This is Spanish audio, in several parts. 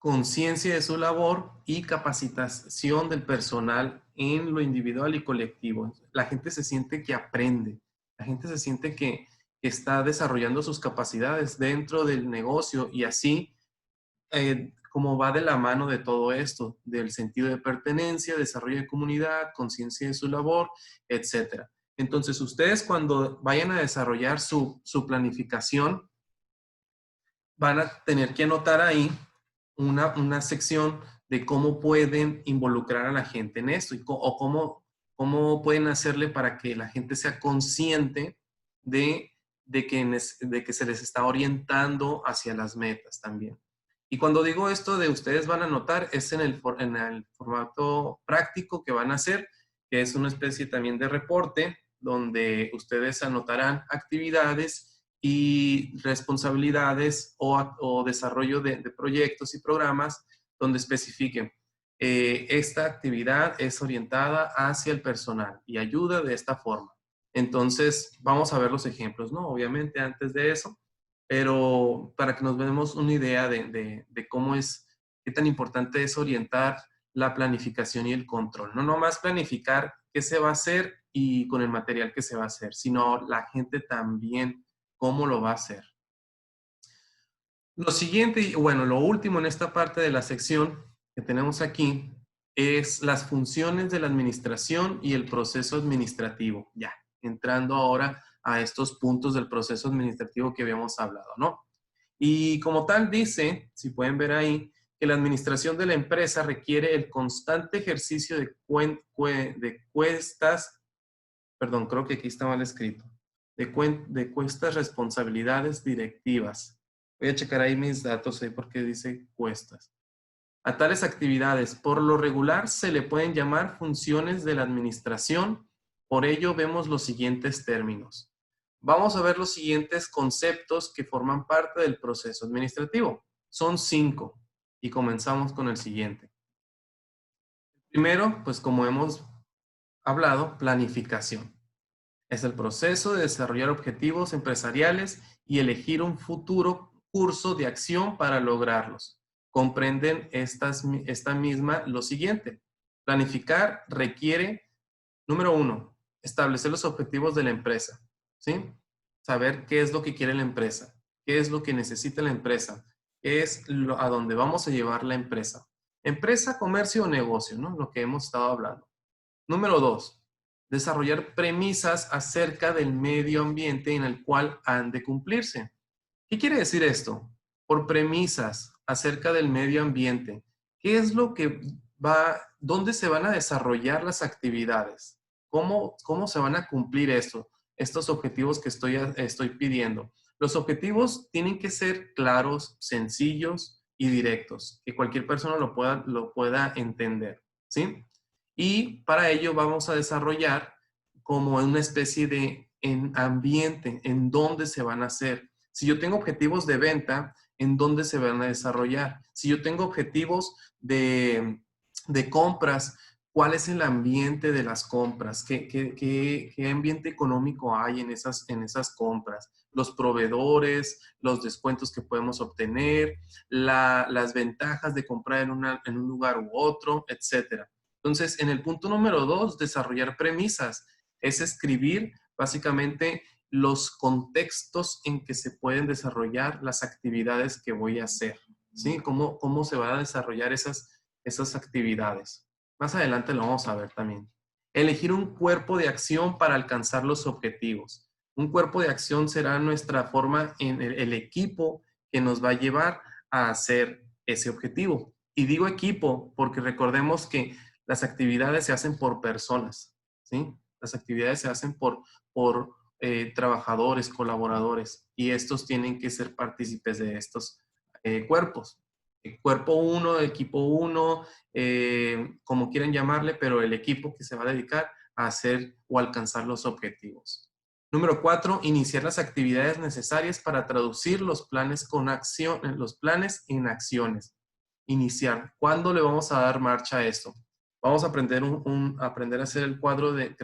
conciencia de su labor y capacitación del personal en lo individual y colectivo. La gente se siente que aprende, la gente se siente que está desarrollando sus capacidades dentro del negocio y así como va de la mano de todo esto, del sentido de pertenencia, desarrollo de comunidad, conciencia de su labor, etcétera. Entonces, ustedes cuando vayan a desarrollar su planificación, van a tener que anotar ahí una sección de cómo pueden involucrar a la gente en esto o cómo pueden hacerle para que la gente sea consciente de que se les está orientando hacia las metas también. Y cuando digo esto de ustedes van a anotar, es en el formato práctico que van a hacer, que es una especie también de reporte, donde ustedes anotarán actividades y responsabilidades o desarrollo de proyectos y programas donde especifiquen esta actividad es orientada hacia el personal y ayuda de esta forma. Entonces, vamos a ver los ejemplos, ¿no? Obviamente antes de eso, pero para que nos demos una idea de cómo es, qué tan importante es orientar la planificación y el control. No nomás planificar qué se va a hacer y con el material que se va a hacer, sino la gente también cómo lo va a hacer. Lo siguiente, y bueno, lo último en esta parte de la sección que tenemos aquí es las funciones de la administración y el proceso administrativo. Ya, entrando ahora a estos puntos del proceso administrativo que habíamos hablado, ¿no? Y como tal dice, si pueden ver ahí, que la administración de la empresa requiere el constante ejercicio de cuestas, perdón, creo que aquí está mal escrito, de cuestas responsabilidades directivas. Voy a checar ahí mis datos ahí porque dice cuestas. A tales actividades, por lo regular, se le pueden llamar funciones de la administración. Por ello, vemos los siguientes términos. Vamos a ver los siguientes conceptos que forman parte del proceso administrativo. Son 5 y comenzamos con el siguiente. Primero, pues como hemos hablado, planificación. Es el proceso de desarrollar objetivos empresariales y elegir un futuro curso de acción para lograrlos. Comprenden esta misma lo siguiente. Planificar requiere, número 1, establecer los objetivos de la empresa, ¿sí? Saber qué es lo que quiere la empresa, qué es lo que necesita la empresa, qué es a dónde vamos a llevar la empresa. Empresa, comercio o negocio, ¿no? Lo que hemos estado hablando. Número 2, desarrollar premisas acerca del medio ambiente en el cual han de cumplirse. ¿Qué quiere decir esto? Por premisas acerca del medio ambiente, ¿qué es lo que dónde se van a desarrollar las actividades? ¿Cómo se van a cumplir estos objetivos que estoy pidiendo? Los objetivos tienen que ser claros, sencillos y directos, que cualquier persona lo pueda entender, ¿sí? Y para ello vamos a desarrollar como una especie de ambiente en dónde se van a hacer. Si yo tengo objetivos de venta, ¿en dónde se van a desarrollar? Si yo tengo objetivos de compras, ¿cuál es el ambiente de las compras? ¿Qué ambiente económico hay en esas compras? Los proveedores, los descuentos que podemos obtener, las ventajas de comprar en un lugar u otro, etcétera. Entonces, en el punto número 2, desarrollar premisas, es escribir básicamente los contextos en que se pueden desarrollar las actividades que voy a hacer, ¿sí? ¿Cómo se van a desarrollar esas actividades? Más adelante lo vamos a ver también. Elegir un cuerpo de acción para alcanzar los objetivos. Un cuerpo de acción será nuestra forma en el equipo que nos va a llevar a hacer ese objetivo. Y digo equipo porque recordemos que las actividades se hacen por personas, ¿sí? Las actividades se hacen por trabajadores, colaboradores, y estos tienen que ser partícipes de estos cuerpos. Cuerpo 1, equipo 1, como quieran llamarle, pero el equipo que se va a dedicar a hacer o alcanzar los objetivos. Número 4, iniciar las actividades necesarias para traducir los planes en acciones. Iniciar. ¿Cuándo le vamos a dar marcha a esto? Vamos a aprender, aprender a hacer el cuadro de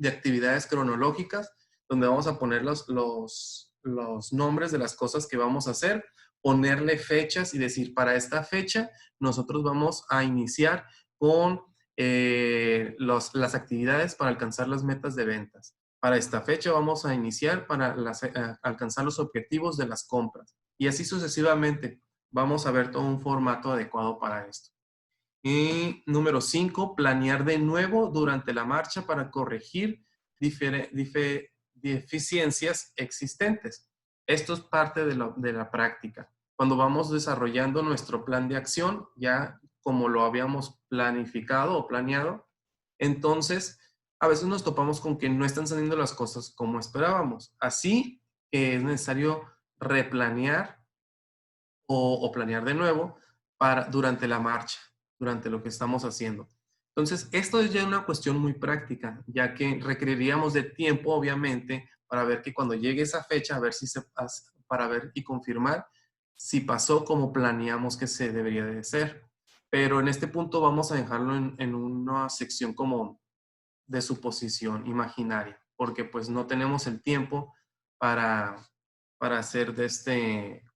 actividades cronológicas, donde vamos a poner los nombres de las cosas que vamos a hacer ponerle fechas y decir, para esta fecha nosotros vamos a iniciar con las actividades para alcanzar las metas de ventas. Para esta fecha vamos a iniciar para alcanzar los objetivos de las compras. Y así sucesivamente. Vamos a ver todo un formato adecuado para esto. Y número 5, planear de nuevo durante la marcha para corregir deficiencias existentes. Esto es parte de la práctica. Cuando vamos desarrollando nuestro plan de acción, ya como lo habíamos planificado o planeado, entonces a veces nos topamos con que no están saliendo las cosas como esperábamos. Así que es necesario replanear o planear de nuevo durante la marcha, durante lo que estamos haciendo. Entonces, esto es ya una cuestión muy práctica, ya que requeriríamos de tiempo, obviamente, para ver que cuando llegue esa fecha, a ver si para ver y confirmar si pasó como planeamos que se debería de ser. Pero en este punto vamos a dejarlo en una sección como de suposición imaginaria, porque pues no tenemos el tiempo para, para hacer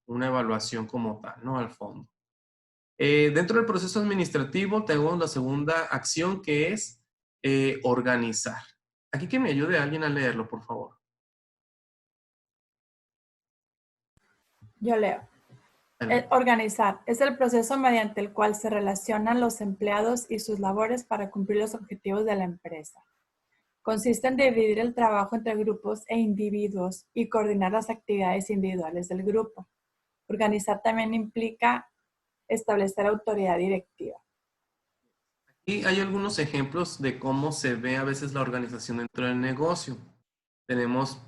una evaluación como tal, ¿no? Al fondo. Dentro del proceso administrativo tenemos la segunda acción que es organizar. Aquí que me ayude alguien a leerlo, por favor. Yo leo. Organizar es el proceso mediante el cual se relacionan los empleados y sus labores para cumplir los objetivos de la empresa. Consiste en dividir el trabajo entre grupos e individuos y coordinar las actividades individuales del grupo. Organizar también implica establecer autoridad directiva. Y hay algunos ejemplos de cómo se ve a veces la organización dentro del negocio. Tenemos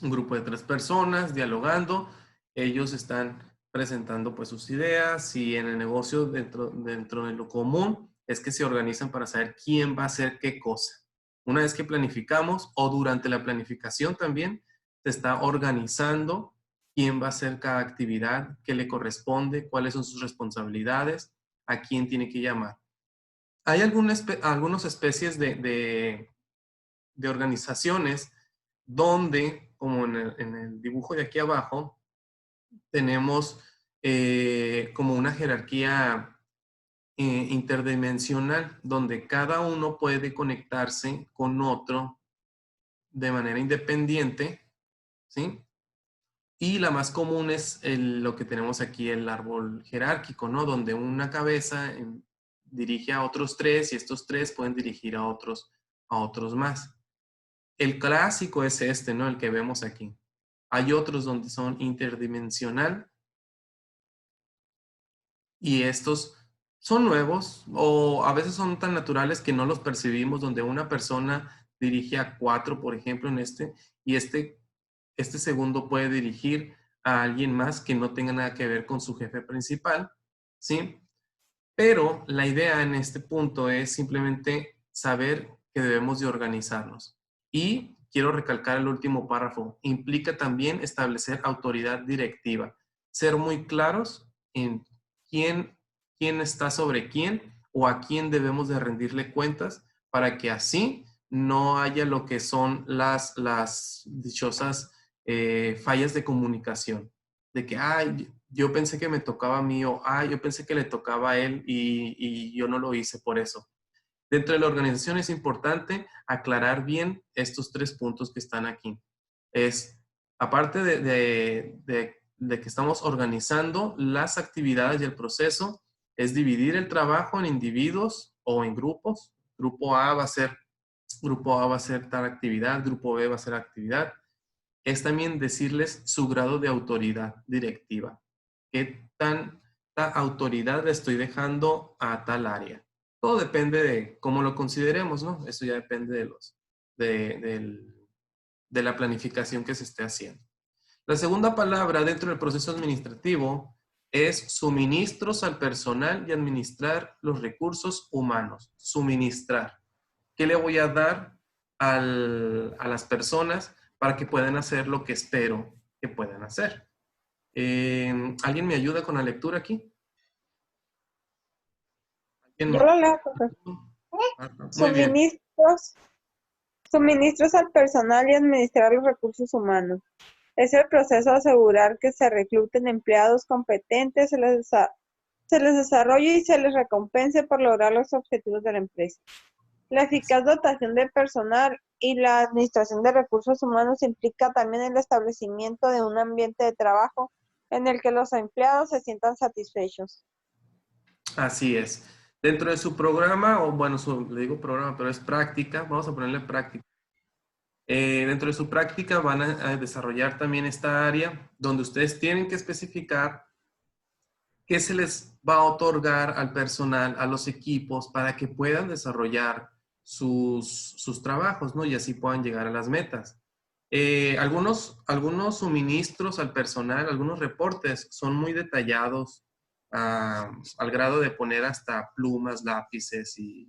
un grupo de 3 personas dialogando, ellos están presentando pues sus ideas y en el negocio dentro de lo común es que se organizan para saber quién va a hacer qué cosa. Una vez que planificamos o durante la planificación también se está organizando quién va a hacer cada actividad, qué le corresponde, cuáles son sus responsabilidades, a quién tiene que llamar. Hay algunas especies de organizaciones donde, como en el dibujo de aquí abajo, tenemos como una jerarquía interdimensional, donde cada uno puede conectarse con otro de manera independiente, ¿sí? Y la más común es lo que tenemos aquí, el árbol jerárquico, ¿no? Donde una cabeza dirige a otros 3 y estos 3 pueden dirigir a otros más. El clásico es este, ¿no? El que vemos aquí. Hay otros donde son interdimensional y estos son nuevos o a veces son tan naturales que no los percibimos, donde una persona dirige a 4, por ejemplo, y este segundo puede dirigir a alguien más que no tenga nada que ver con su jefe principal, ¿sí? Pero la idea en este punto es simplemente saber que debemos de organizarnos. Y quiero recalcar el último párrafo. Implica también establecer autoridad directiva. Ser muy claros en quién está sobre quién o a quién debemos de rendirle cuentas para que así no haya lo que son las dichosas fallas de comunicación. De que, ay, yo pensé que me tocaba a mí o, yo pensé que le tocaba a él y yo no lo hice por eso. Dentro de la organización es importante aclarar bien estos 3 puntos que están aquí. Es, aparte de que estamos organizando las actividades y el proceso, es dividir el trabajo en individuos o en grupos. Grupo A va a ser tal actividad, grupo B va a ser actividad. Es también decirles su grado de autoridad directiva. ¿Qué tanta autoridad le estoy dejando a tal área? Todo depende de cómo lo consideremos, ¿no? Eso ya depende de la planificación que se esté haciendo. La segunda palabra dentro del proceso administrativo es suministros al personal y administrar los recursos humanos. Suministrar. ¿Qué le voy a dar a las personas para que puedan hacer lo que espero que puedan hacer? ¿Alguien me ayuda con la lectura aquí? Yo lo leo, profe. Muy bien. Suministros al personal y administrar los recursos humanos. Es el proceso de asegurar que se recluten empleados competentes, se les desarrolle y se les recompense por lograr los objetivos de la empresa. La eficaz dotación de personal y la administración de recursos humanos implica también el establecimiento de un ambiente de trabajo en el que los empleados se sientan satisfechos. Así es. Dentro de su programa, o bueno, le digo programa, pero es práctica, vamos a ponerle práctica. Dentro de su práctica van a desarrollar también esta área donde ustedes tienen que especificar qué se les va a otorgar al personal, a los equipos, para que puedan desarrollar sus trabajos, ¿no? Y así puedan llegar a las metas. Algunos suministros al personal, algunos reportes son muy detallados, al grado de poner hasta plumas, lápices y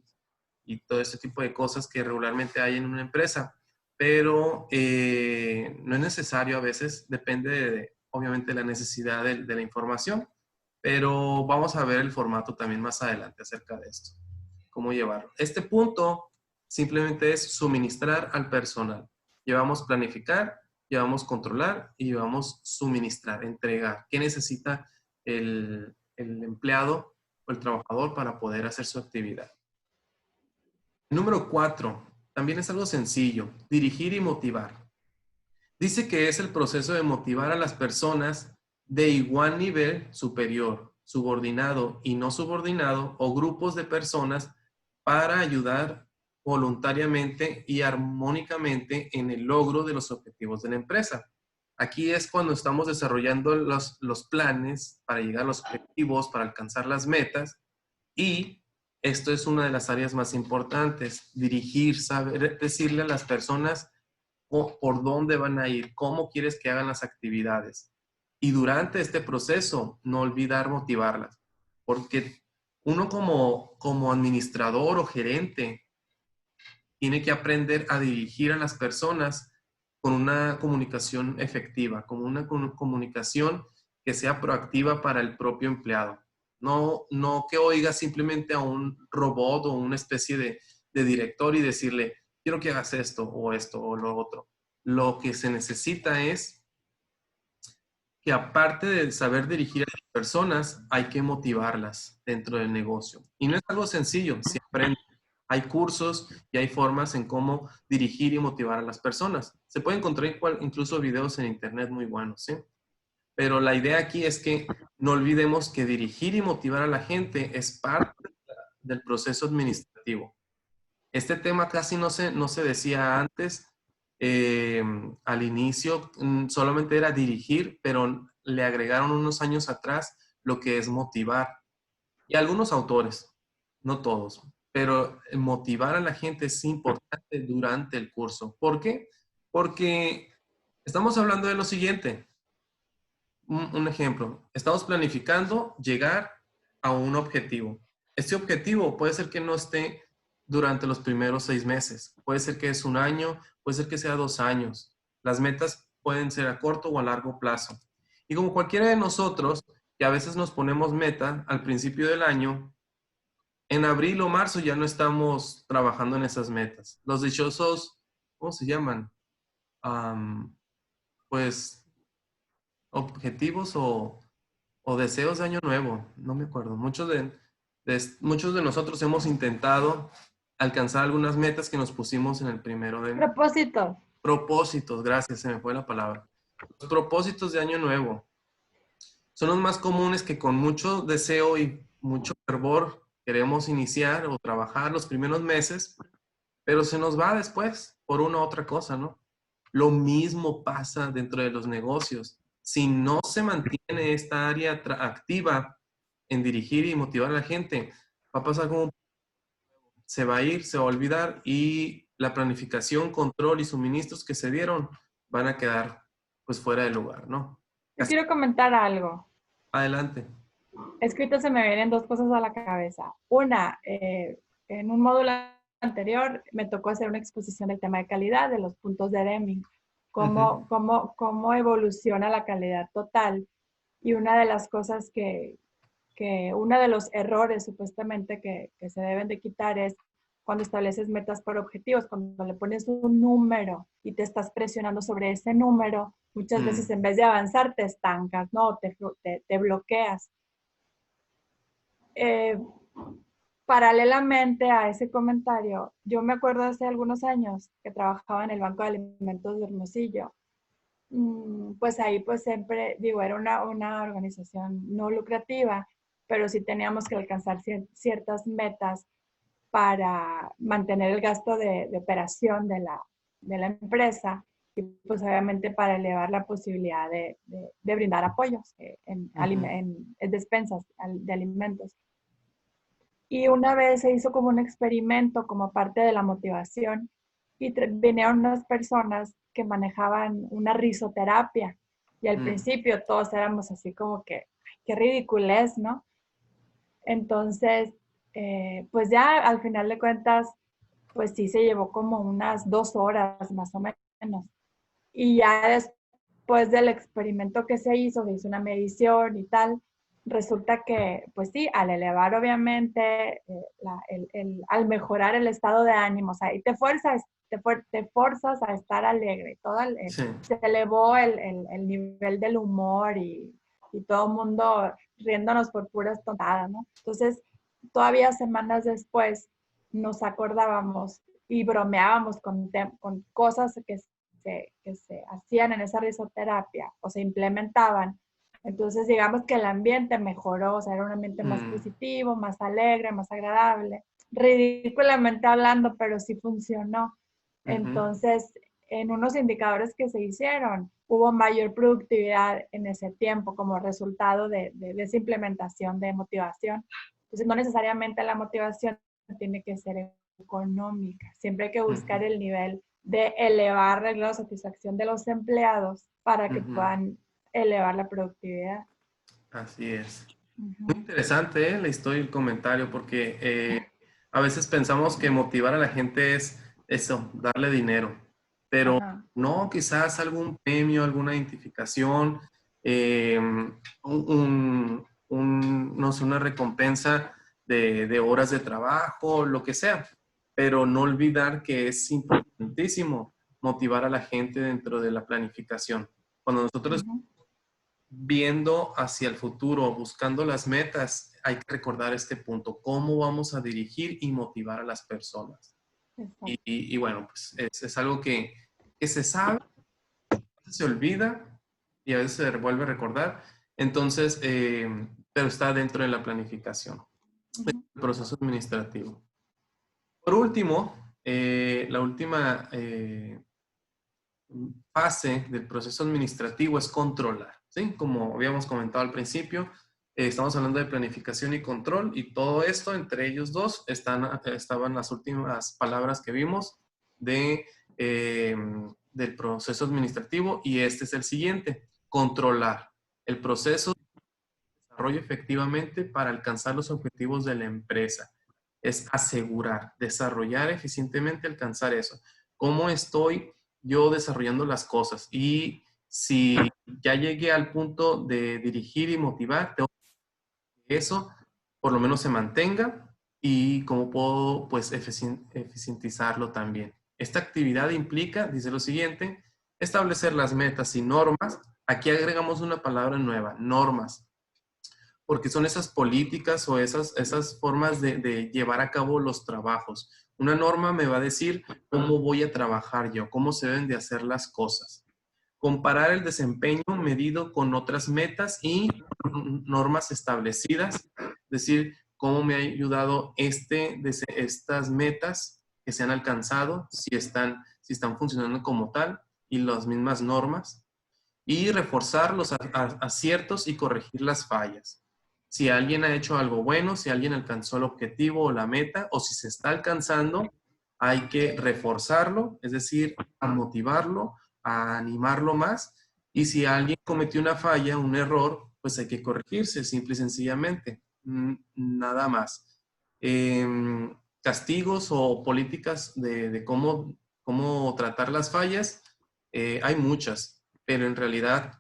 todo ese tipo de cosas que regularmente hay en una empresa. Pero no es necesario a veces, depende obviamente de la necesidad de la información, pero vamos a ver el formato también más adelante acerca de esto, cómo llevarlo. Este punto simplemente es suministrar al personal. Llevamos planificar, llevamos controlar y llevamos suministrar, entregar. ¿Qué necesita el empleado o el trabajador para poder hacer su actividad? Número 4, también es algo sencillo, dirigir y motivar. Dice que es el proceso de motivar a las personas de igual nivel superior, subordinado y no subordinado, o grupos de personas para ayudar voluntariamente y armónicamente en el logro de los objetivos de la empresa. Aquí es cuando estamos desarrollando los planes para llegar a los objetivos, para alcanzar las metas, y esto es una de las áreas más importantes, dirigir, saber decirle a las personas por dónde van a ir, cómo quieres que hagan las actividades. Y durante este proceso, no olvidar motivarlas, porque uno como administrador o gerente tiene que aprender a dirigir a las personas con una comunicación efectiva, con una comunicación que sea proactiva para el propio empleado. No que oiga simplemente a un robot o una especie de director y decirle, quiero que hagas esto o lo otro. Lo que se necesita es que aparte de saber dirigir a las personas, hay que motivarlas dentro del negocio. Y no es algo sencillo, se aprende. Hay cursos y hay formas en cómo dirigir y motivar a las personas. Se puede encontrar incluso videos en internet muy buenos, ¿sí? Pero la idea aquí es que no olvidemos que dirigir y motivar a la gente es parte del proceso administrativo. Este tema casi no se decía antes. Al inicio solamente era dirigir, pero le agregaron unos años atrás lo que es motivar. Y algunos autores, no todos, pero motivar a la gente es importante durante el curso. ¿Por qué? Porque estamos hablando de lo siguiente. Un ejemplo, estamos planificando llegar a un objetivo. Este objetivo puede ser que no esté durante los primeros 6 meses, puede ser que es un año, puede ser que sea 2 años. Las metas pueden ser a corto o a largo plazo. Y como cualquiera de nosotros, que a veces nos ponemos meta al principio del año, en abril o marzo ya no estamos trabajando en esas metas. Los dichosos, ¿cómo se llaman? Pues objetivos o deseos de año nuevo, no me acuerdo. Muchos de nosotros hemos intentado alcanzar algunas metas que nos pusimos en el primero de... Propósito. Propósitos, gracias, se me fue la palabra. Los propósitos de año nuevo son los más comunes que con mucho deseo y mucho fervor queremos iniciar o trabajar los primeros meses, pero se nos va después por una u otra cosa, ¿no? Lo mismo pasa dentro de los negocios. Si no se mantiene esta área activa en dirigir y motivar a la gente, va a pasar como se va a ir, se va a olvidar y la planificación, control y suministros que se dieron van a quedar pues fuera de lugar, ¿no? Yo quiero comentar algo. Adelante. Escrito se me vienen dos cosas a la cabeza. Una, en un módulo anterior me tocó hacer una exposición del tema de calidad, de los puntos de Deming, cómo evoluciona la calidad total. Y una de las cosas uno de los errores supuestamente que se deben de quitar es cuando estableces metas por objetivos, cuando le pones un número y te estás presionando sobre ese número, muchas veces en vez de avanzar te estancas, ¿no? Te bloqueas. Paralelamente a ese comentario, yo me acuerdo hace algunos años que trabajaba en el Banco de Alimentos de Hermosillo. Pues ahí pues siempre, digo, era una organización no lucrativa, pero sí teníamos que alcanzar ciertas metas para mantener el gasto de operación de la empresa y pues obviamente para elevar la posibilidad de brindar apoyos en despensas de alimentos. Y una vez se hizo como un experimento como parte de la motivación y vinieron unas personas que manejaban una risoterapia y al principio todos éramos así como que, ay, qué ridiculez, ¿no? Entonces, pues ya al final de cuentas, pues sí se llevó como unas 2 horas más o menos. Y ya después del experimento que se hizo una medición y tal, resulta que, pues sí, al elevar obviamente, al mejorar el estado de ánimo, o sea, y te forzas a estar alegre, Sí. se elevó el nivel del humor y todo el mundo riéndonos por puras tontadas, ¿no? Entonces, todavía semanas después nos acordábamos y bromeábamos con cosas que se hacían en esa risoterapia o se implementaban. Entonces, digamos que el ambiente mejoró, o sea, era un ambiente más positivo, más alegre, más agradable. Ridículamente hablando, pero sí funcionó. Entonces, en unos indicadores que se hicieron, hubo mayor productividad en ese tiempo como resultado de esa implementación de motivación. Entonces, no necesariamente la motivación tiene que ser económica. Siempre hay que buscar el nivel de elevar el grado de satisfacción de los empleados para que puedan elevar la productividad. Así es. Muy interesante, la historia y el comentario, porque a veces pensamos que motivar a la gente es eso, darle dinero, pero no, quizás algún premio, alguna identificación, no sé, una recompensa de horas de trabajo, lo que sea, pero no olvidar que es importantísimo motivar a la gente dentro de la planificación. Cuando nosotros viendo hacia el futuro, buscando las metas, hay que recordar este punto, cómo vamos a dirigir y motivar a las personas. Y bueno, pues es algo que se sabe, se olvida y a veces se vuelve a recordar. Entonces, pero está dentro de la planificación, el proceso administrativo. Por último, la última fase del proceso administrativo es controlar, ¿sí? Como habíamos comentado al principio, estamos hablando de planificación y control y todo esto, entre ellos dos, estaban las últimas palabras que vimos del proceso administrativo y este es el siguiente, controlar el proceso de desarrollo efectivamente para alcanzar los objetivos de la empresa. Es asegurar, desarrollar eficientemente, alcanzar eso. ¿Cómo estoy yo desarrollando las cosas? Y si ya llegué al punto de dirigir y motivar, tengo que eso por lo menos se mantenga y cómo puedo pues eficientizarlo también. Esta actividad implica, dice lo siguiente, establecer las metas y normas. Aquí agregamos una palabra nueva, normas, porque son esas políticas o esas formas de llevar a cabo los trabajos. Una norma me va a decir cómo voy a trabajar yo, cómo se deben de hacer las cosas. Comparar el desempeño medido con otras metas y normas establecidas, es decir, cómo me ha ayudado estas metas que se han alcanzado, si están funcionando como tal, y las mismas normas, y reforzar los aciertos y corregir las fallas. Si alguien ha hecho algo bueno, si alguien alcanzó el objetivo o la meta, o si se está alcanzando, hay que reforzarlo, es decir, a motivarlo, a animarlo más. Y si alguien cometió una falla, un error, pues hay que corregirse, simple y sencillamente. Nada más. Castigos o políticas de cómo tratar las fallas, hay muchas, pero en realidad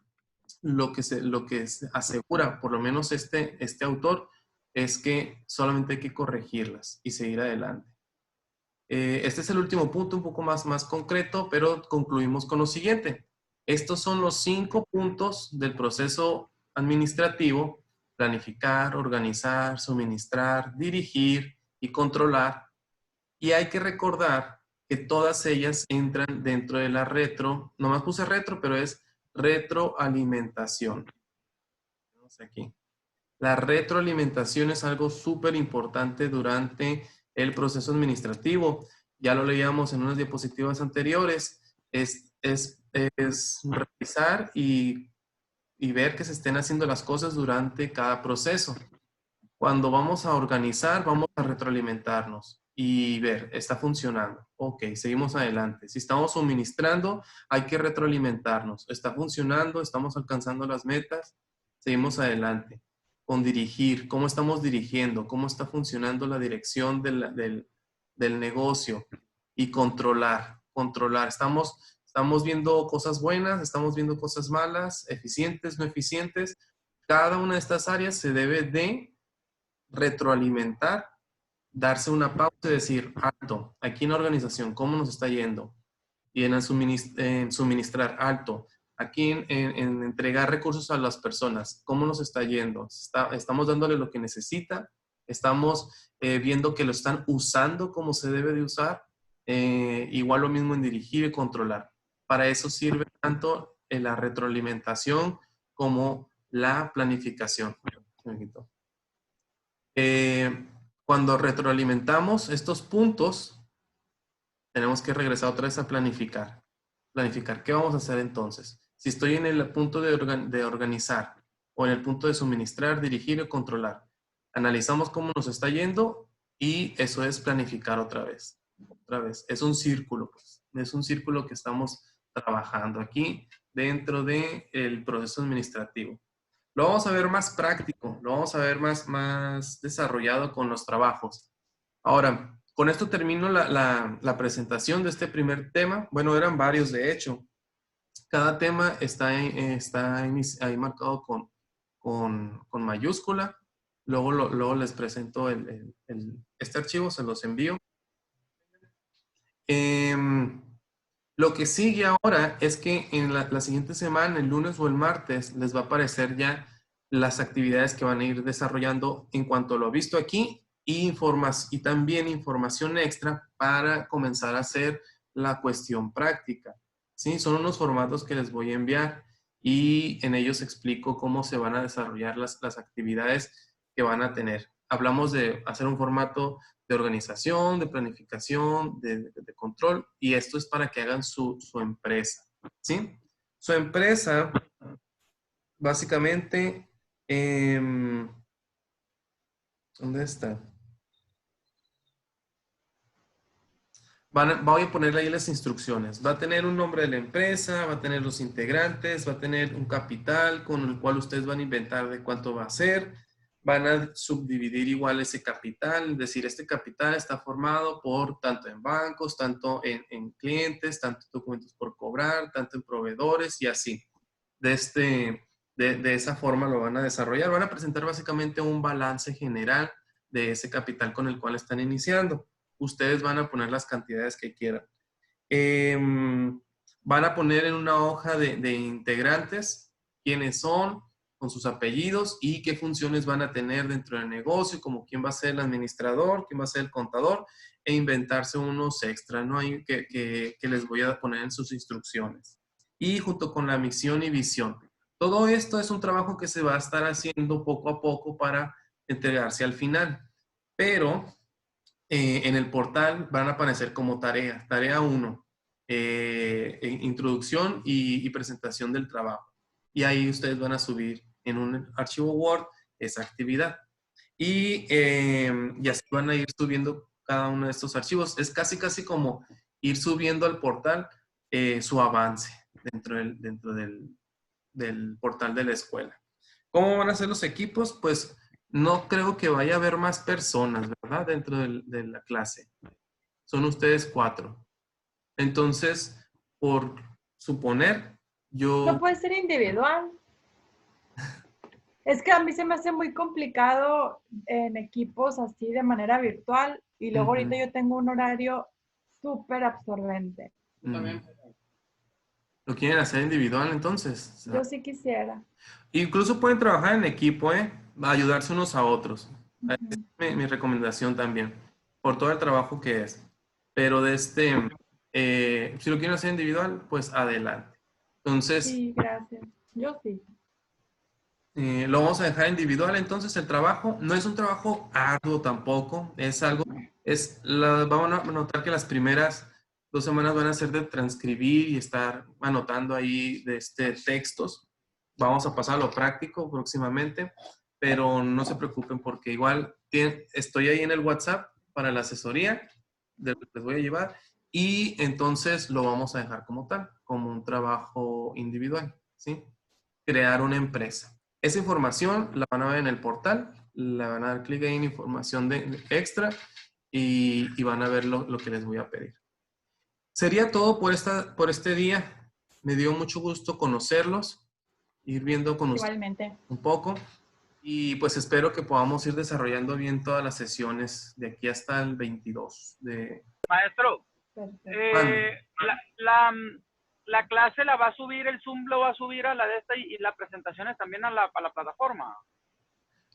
lo que se asegura, por lo menos este autor, es que solamente hay que corregirlas y seguir adelante. Este es el último punto, un poco más concreto, pero concluimos con lo siguiente. Estos son los 5 puntos del proceso administrativo: planificar, organizar, suministrar, dirigir y controlar. Y hay que recordar que todas ellas entran dentro de la nomás puse retro, pero es retroalimentación. Vamos aquí. La retroalimentación es algo súper importante durante el proceso administrativo. Ya lo leíamos en unas diapositivas anteriores. Es revisar y ver que se estén haciendo las cosas durante cada proceso. Cuando vamos a organizar, vamos a retroalimentarnos y ver, ¿está funcionando? Ok, seguimos adelante. Si estamos suministrando, hay que retroalimentarnos. ¿Está funcionando? ¿Estamos alcanzando las metas? Seguimos adelante. Con dirigir, ¿cómo estamos dirigiendo? ¿Cómo está funcionando la dirección del negocio? Y controlar. Estamos viendo cosas buenas, estamos viendo cosas malas, eficientes, no eficientes. Cada una de estas áreas se debe de retroalimentar, darse una pausa y decir, alto, aquí en la organización, ¿cómo nos está yendo? Y en suministrar, alto, aquí en entregar recursos a las personas, ¿cómo nos está yendo? ¿Estamos dándole lo que necesita? ¿Estamos viendo que lo están usando como se debe de usar? Igual lo mismo en dirigir y controlar. Para eso sirve tanto la retroalimentación como la planificación. Cuando retroalimentamos estos puntos, tenemos que regresar otra vez a planificar. Planificar, ¿qué vamos a hacer entonces? Si estoy en el punto de organizar o en el punto de suministrar, dirigir o controlar, analizamos cómo nos está yendo y eso es planificar otra vez. Otra vez. Es un círculo, pues. Es un círculo que estamos trabajando aquí dentro del proceso administrativo. Lo vamos a ver más práctico, lo vamos a ver más desarrollado con los trabajos. Ahora, con esto termino la presentación de este primer tema. Bueno, eran varios de hecho. Cada tema está ahí marcado con mayúscula. Luego les presento este archivo, se los envío. Lo que sigue ahora es que en la siguiente semana, el lunes o el martes, les va a aparecer ya las actividades que van a ir desarrollando en cuanto a lo visto aquí y también información extra para comenzar a hacer la cuestión práctica. ¿Sí? Son unos formatos que les voy a enviar y en ellos explico cómo se van a desarrollar las actividades que van a tener. Hablamos de hacer un formato de organización, de planificación, de control, y esto es para que hagan su empresa, ¿sí? Su empresa, básicamente, ¿dónde está? Voy a ponerle ahí las instrucciones. Va a tener un nombre de la empresa, va a tener los integrantes, va a tener un capital con el cual ustedes van a inventar de cuánto va a ser. Van a subdividir igual ese capital, es decir, este capital está formado por tanto en bancos, tanto en clientes, tanto en documentos por cobrar, tanto en proveedores y así. De esa forma lo van a desarrollar. Van a presentar básicamente un balance general de ese capital con el cual están iniciando. Ustedes van a poner las cantidades que quieran. Van a poner en una hoja de integrantes quiénes son, con sus apellidos y qué funciones van a tener dentro del negocio, como quién va a ser el administrador, quién va a ser el contador, e inventarse unos extras, ¿no? Ahí que les voy a poner en sus instrucciones. Y junto con la misión y visión. Todo esto es un trabajo que se va a estar haciendo poco a poco para entregarse al final. Pero en el portal van a aparecer como tarea. Tarea 1, introducción y presentación del trabajo. Y ahí ustedes van a subir en un archivo Word esa actividad. Y así van a ir subiendo cada uno de estos archivos. Es casi como ir subiendo al portal su avance dentro del portal de la escuela. ¿Cómo van a ser los equipos? Pues no creo que vaya a haber más personas, ¿verdad? Dentro de la clase. Son ustedes 4. Entonces, por suponer, No puede ser individual. Es que a mí se me hace muy complicado en equipos así de manera virtual y luego ahorita yo tengo un horario súper absorbente. ¿Lo quieren hacer individual entonces? Yo sí quisiera. Incluso pueden trabajar en equipo, ayudarse unos a otros. Esa Ujú. es mi recomendación también, por todo el trabajo que es. Pero si lo quieren hacer individual, pues adelante. Entonces, Sí, gracias. Yo sí. lo vamos a dejar individual. Entonces, el trabajo no es un trabajo arduo tampoco. Es algo, vamos a notar que las primeras 2 semanas van a ser de transcribir y estar anotando ahí textos. Vamos a pasar a lo práctico próximamente, pero no se preocupen porque igual estoy ahí en el WhatsApp para la asesoría de lo que les voy a llevar y entonces lo vamos a dejar como tal, como un trabajo individual, ¿sí? Crear una empresa. Esa información la van a ver en el portal, la van a dar clic ahí en información de extra y van a ver lo que les voy a pedir. Sería todo por este día. Me dio mucho gusto conocerlos, ir viendo con ustedes Igualmente. un poco y pues espero que podamos ir desarrollando bien todas las sesiones de aquí hasta el 22 de... Maestro, Mande. la clase la va a subir, el Zoom lo va a subir a la de esta y las presentaciones también a la plataforma.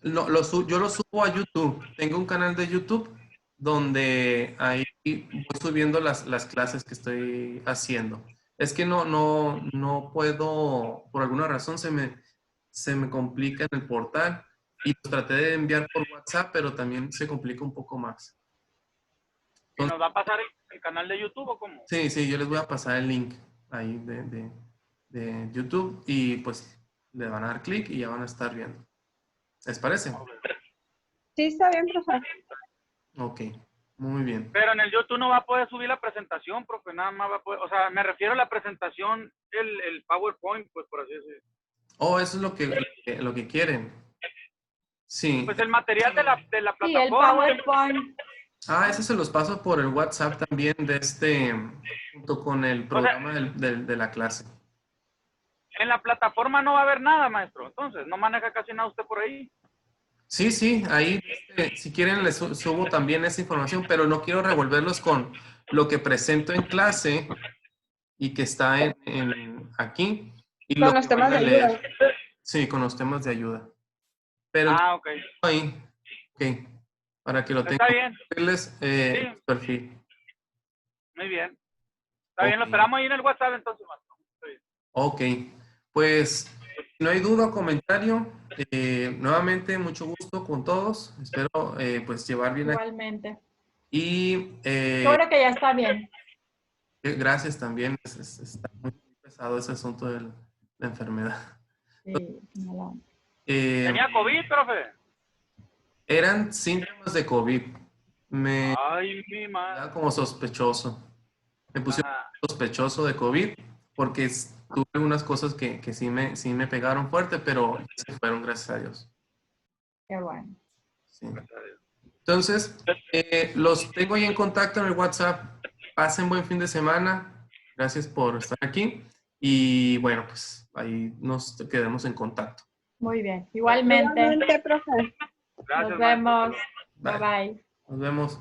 Yo lo subo a YouTube. Tengo un canal de YouTube donde ahí voy subiendo las clases que estoy haciendo. Es que no puedo, por alguna razón se me complica en el portal y lo traté de enviar por WhatsApp, pero también se complica un poco más. ¿Y nos va a pasar el canal de YouTube o cómo? Sí, yo les voy a pasar el link ahí de YouTube y pues le van a dar clic y ya van a estar viendo. ¿Les parece? Sí, está bien, profe. Ok, muy bien. Pero en el YouTube no va a poder subir la presentación, profe, nada más va a poder, o sea, me refiero a la presentación, el PowerPoint, pues por así decirlo. Oh, eso es lo que quieren. Sí. Pues el material de la Sí, el plataforma. PowerPoint. Ese se los paso por el WhatsApp también junto con el programa de la clase. En la plataforma no va a haber nada, maestro, entonces, no maneja casi nada usted por ahí. Sí, ahí si quieren les subo también esa información, pero no quiero revolverlos con lo que presento en clase y que está aquí. Y Con lo los que temas van a de leer. ayuda. Sí, con los temas de ayuda. Pero Ok. ahí, ok, para que lo Está tengan bien, su perfil. muy bien. Está bien, lo Ok. esperamos ahí en el WhatsApp entonces, maestro. Está bien. Ok, pues si no hay duda o comentario, nuevamente mucho gusto con todos. Espero pues llevar bien aquí. Igualmente. Y Seguro que ya está bien. gracias también. Está muy pesado ese asunto de la enfermedad. Sí, no. Eh, ¿Tenía COVID, profe? Eran síntomas de COVID. Me Ay, mi madre. da como sospechoso. Me pusieron Ajá. sospechoso de COVID porque tuve algunas cosas que sí me pegaron fuerte, pero se fueron, gracias a Dios. Qué bueno. Sí. Entonces, los tengo ahí en contacto en el WhatsApp. Pasen buen fin de semana. Gracias por estar aquí. Y bueno, pues ahí nos quedemos en contacto. Muy bien. Igualmente. Igualmente, profe. Gracias, Nos maestro. vemos. Bye bye. Nos vemos.